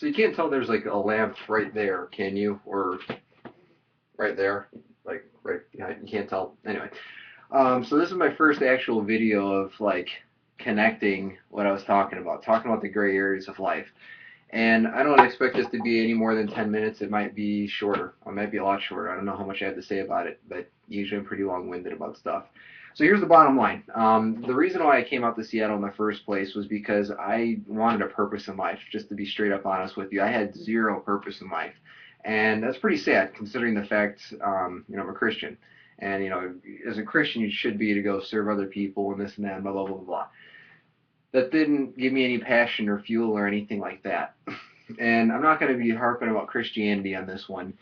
So you can't tell there's like a lamp right there, can you? Or right there, like right behind. You can't tell. Anyway, so this is my first actual video of like connecting what I was talking about the gray areas of life. And I don't expect this to be any more than 10 minutes. It might be shorter. Or it might be a lot shorter. I don't know how much I have to say about it, but usually I'm pretty long-winded about stuff. So here's the bottom line. The reason why I came out to Seattle in the first place was because I wanted a purpose in life, just to be straight up honest with you. I had zero purpose in life. And that's pretty sad considering the fact, I'm a Christian. And, as a Christian, you should be to go serve other people and this and that and blah, blah, blah, blah. That didn't give me any passion or fuel or anything like that. And I'm not going to be harping about Christianity on this one.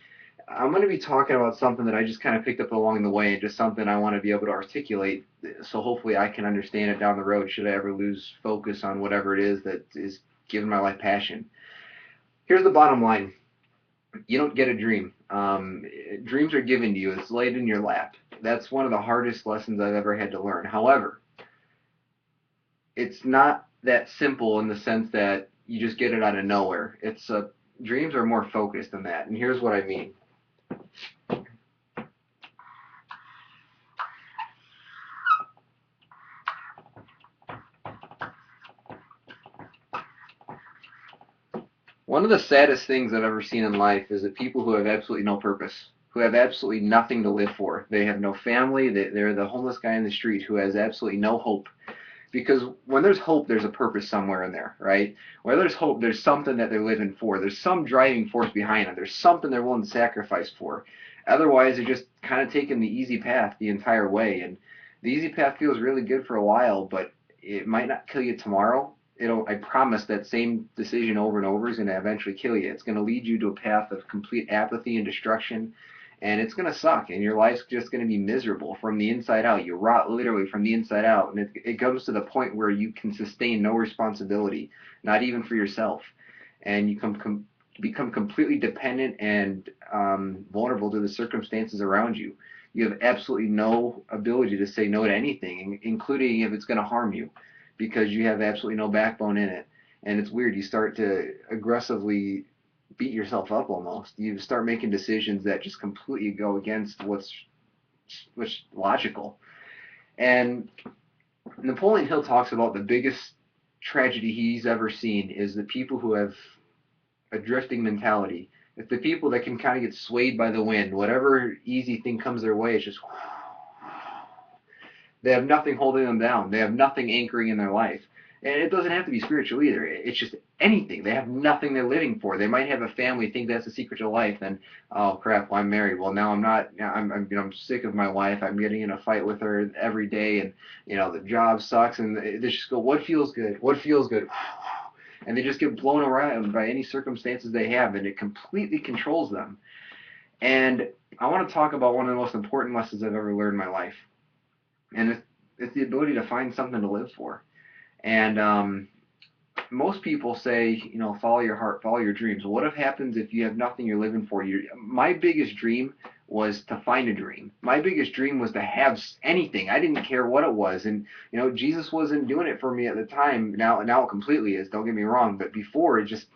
I'm going to be talking about something that I just kind of picked up along the way and just something I want to be able to articulate so hopefully I can understand it down the road should I ever lose focus on whatever it is that is giving my life passion. Here's the bottom line. You don't get a dream. Dreams are given to you. It's laid in your lap. That's one of the hardest lessons I've ever had to learn. However, it's not that simple in the sense that you just get it out of nowhere. Dreams are more focused than that, and here's what I mean. One of the saddest things I've ever seen in life is that people who have absolutely no purpose, who have absolutely nothing to live for. They have no family. They're the homeless guy in the street who has absolutely no hope. Because when there's hope, there's a purpose somewhere in there, right? Where there's hope, there's something that they're living for. There's some driving force behind it. There's something they're willing to sacrifice for. Otherwise, they're just kind of taking the easy path the entire way. And the easy path feels really good for a while, but it might not kill you tomorrow. I promise that same decision over and over is going to eventually kill you. It's going to lead you to a path of complete apathy and destruction, and it's going to suck, and your life's just going to be miserable from the inside out. You rot literally from the inside out, and it comes to the point where you can sustain no responsibility, not even for yourself, and you become completely dependent and vulnerable to the circumstances around you. You have absolutely no ability to say no to anything, including if it's going to harm you, because you have absolutely no backbone in it. And it's weird. You start to aggressively beat yourself up almost. You start making decisions that just completely go against what's logical. And Napoleon Hill talks about the biggest tragedy he's ever seen is the people who have a drifting mentality. It's the people that can kind of get swayed by the wind. Whatever easy thing comes their way, it's just they have nothing holding them down. They have nothing anchoring in their life. And it doesn't have to be spiritual either. It's just anything. They have nothing they're living for. They might have a family, think that's the secret to life. Then, oh crap, well, I'm married. Well, now I'm not. I'm sick of my wife. I'm getting in a fight with her every day, and the job sucks. And they just go, what feels good? What feels good? And they just get blown around by any circumstances they have, and it completely controls them. And I want to talk about one of the most important lessons I've ever learned in my life, and it's the ability to find something to live for. And most people say, follow your heart, follow your dreams. What if happens if you have nothing you're living for? My biggest dream was to find a dream. My biggest dream was to have anything. I didn't care what it was. And, Jesus wasn't doing it for me at the time. Now it completely is, don't get me wrong. But before, it just,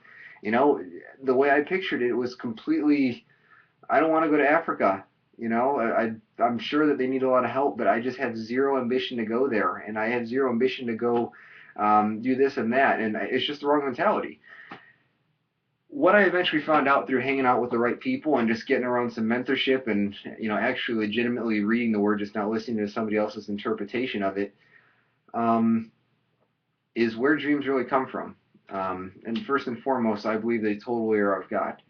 the way I pictured it was completely, I don't want to go to Africa. I'm sure that they need a lot of help, but I just have zero ambition to go there. And I have zero ambition to go do this and that, and it's just the wrong mentality. What I eventually found out through hanging out with the right people and just getting around some mentorship and actually legitimately reading the word, just not listening to somebody else's interpretation of it, is where dreams really come from. And first and foremost, I believe they totally are of God.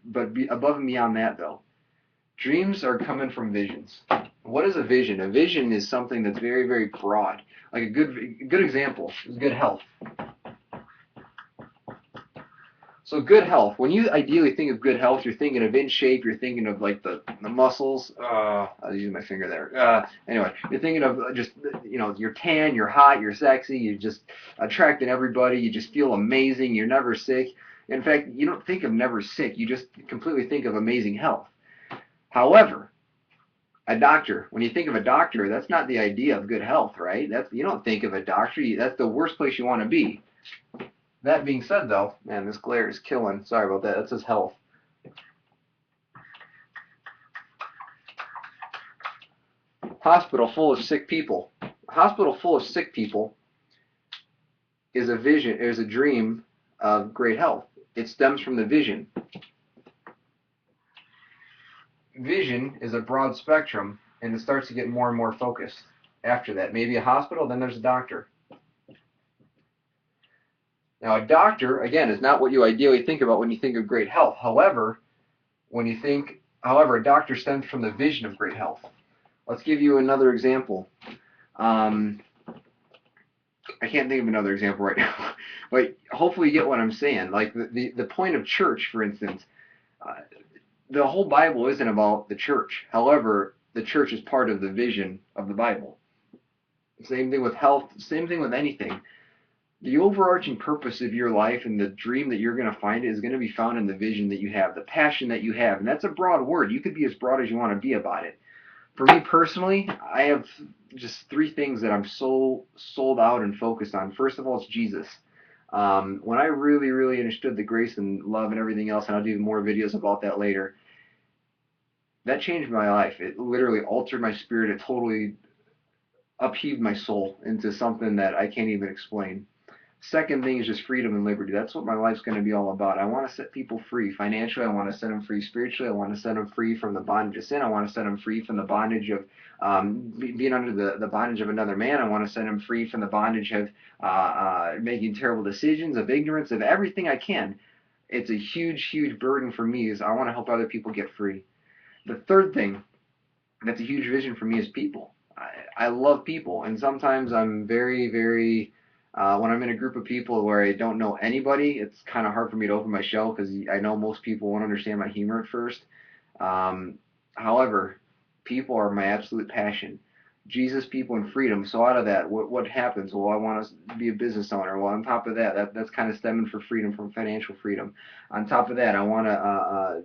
But above and beyond that, though, dreams are coming from visions. What is a vision? A vision is something that's very, very broad. Like a good example is good health. So good health. When you ideally think of good health, you're thinking of in shape. You're thinking of like the muscles. I'll use my finger there. Anyway, you're thinking of just you're tan, you're hot, you're sexy, you're just attracting everybody. You just feel amazing. You're never sick. In fact, you don't think of never sick. You just completely think of amazing health. However, a doctor, when you think of a doctor, that's not the idea of good health, right? You don't think of a doctor. That's the worst place you want to be. That being said, though, man, this glare is killing. Sorry about that. That says health. Hospital full of sick people. A hospital full of sick people is a vision, is a dream of great health. It stems from the vision. Vision is a broad spectrum, and it starts to get more and more focused. After that, maybe a hospital, then there's a doctor. Now, a doctor, again, is not what you ideally think about when you think of great health. However, a doctor stems from the vision of great health. Let's give you another example. I can't think of another example right now, but hopefully you get what I'm saying. Like the point of church, for instance, the whole Bible isn't about the church. However, the church is part of the vision of the Bible. Same thing with health, same thing with anything. The overarching purpose of your life and the dream that you're going to find is going to be found in the vision that you have, the passion that you have. And that's a broad word. You could be as broad as you want to be about it. For me personally, I have just three things that I'm so sold out and focused on. First of all, it's Jesus. When I really, really understood the grace and love and everything else, and I'll do more videos about that later, that changed my life. It literally altered my spirit. It totally upheaved my soul into something that I can't even explain. Second thing is just freedom and liberty. That's what my life's going to be all about. I want to set people free financially. I want to set them free spiritually. I want to set them free from the bondage of sin. I want to set them free from the bondage of being under the bondage of another man. I want to set them free from the bondage of making terrible decisions, of ignorance, of everything I can. It's a huge, huge burden for me is I want to help other people get free. The third thing that's a huge vision for me is people. I love people, and sometimes I'm very, very when I'm in a group of people where I don't know anybody, it's kind of hard for me to open my shell because I know most people won't understand my humor at first. However, people are my absolute passion. Jesus, people, and freedom. So out of that, what happens? Well, I want to be a business owner. Well, on top of that's kind of stemming for freedom, from financial freedom. On top of that, I want to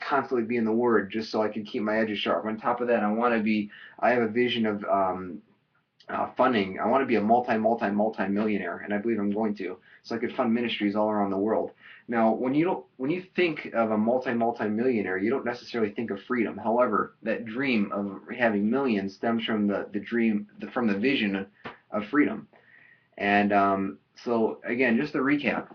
constantly be in the Word just so I can keep my edges sharp. On top of that, I have a vision of funding. I want to be a multi millionaire, and I believe I'm going to. So I could fund ministries all around the world. Now, when you think of a multi millionaire, you don't necessarily think of freedom. However, that dream of having millions stems from from the vision of freedom. And so again, just to recap,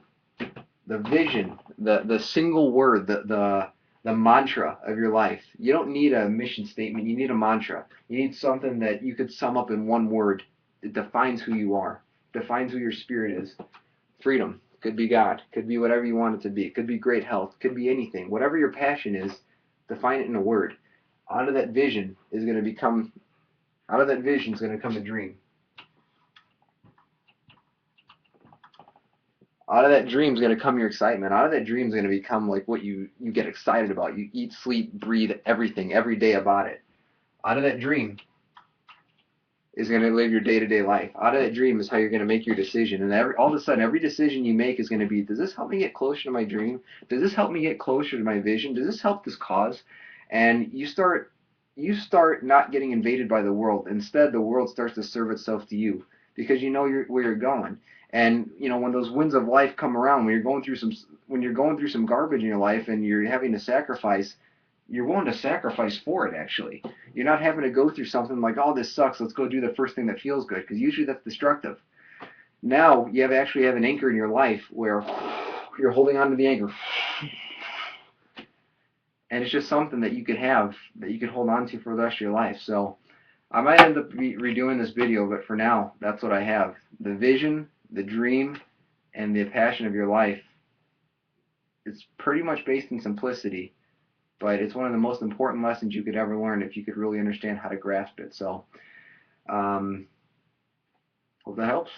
the vision, the single word, the mantra of your life. You don't need a mission statement. You need a mantra. You need something that you could sum up in one word. It defines who you are, defines who your spirit is. Freedom. Could be God. Could be whatever you want it to be. It could be great health. Could be anything. Whatever your passion is, define it in a word. Out of that vision is going to come a dream. Out of that dream is going to come your excitement. Out of that dream is going to become like what you get excited about. You eat, sleep, breathe everything every day about it. Out of that dream is going to live your day-to-day life. Out of that dream is how you're going to make your decision. And all of a sudden, every decision you make is going to be, does this help me get closer to my dream? Does this help me get closer to my vision? Does this help this cause? And you start not getting invaded by the world. Instead, the world starts to serve itself to you because you know where you're going. And when those winds of life come around, when you're going through some garbage in your life and you're having to sacrifice, you're willing to sacrifice for it. Actually, you're not having to go through something like, oh, this sucks, let's go do the first thing that feels good, because usually that's destructive. Now you actually have an anchor in your life where you're holding on to the anchor, and it's just something that you could hold on to for the rest of your life. So I might end up redoing this video, but for now, that's what I have. The vision, the dream, and the passion of your life. It's pretty much based in simplicity, but it's one of the most important lessons you could ever learn if you could really understand how to grasp it. So, hope that helps.